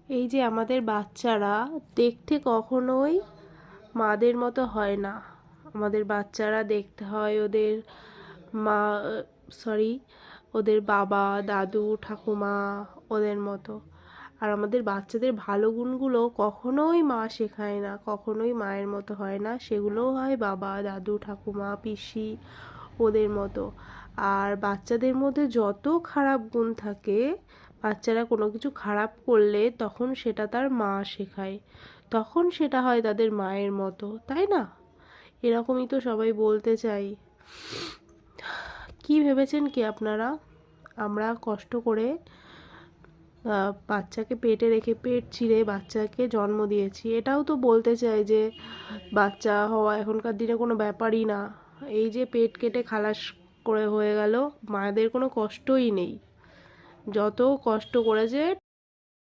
এই যে আমাদের বাচ্চারা দেখতে কখনোই মাদের মতো হয় না। আমাদের বাচ্চারা দেখতে হয় ওদের মা, সরি, ওদের বাবা, দাদু, ঠাকুমা ওদের মতো। আর আমাদের বাচ্চাদের ভালো গুণগুলো কখনোই মা শেখায় না, কখনোই মায়ের মতো হয় না, সেগুলোও হয় বাবা, দাদু, ঠাকুমা, পিসি ওদের মতো। আর বাচ্চাদের মধ্যে যত খারাপ গুণ থাকে, বাচ্চারা কোনো কিছু খারাপ করলে তখন সেটা তার মা শেখায়, তখন সেটা হয় তাদের মায়ের মতো, তাই না? এরকমই তো সবাই বলতে চাই। কি ভেবেছেন কি আপনারা? আমরা কষ্ট করে বাচ্চাকে পেটে রেখে পেট চিরে বাচ্চাকে জন্ম দিয়েছি, এটাও তো বলতে চাই যে বাচ্চা হওয়া এখনকার দিনে কোনো ব্যাপারই না। এই যে পেট কেটে খালাস করে হয়ে গেল, মায়েদের কোনো কষ্টই নেই, যত কষ্ট করেছে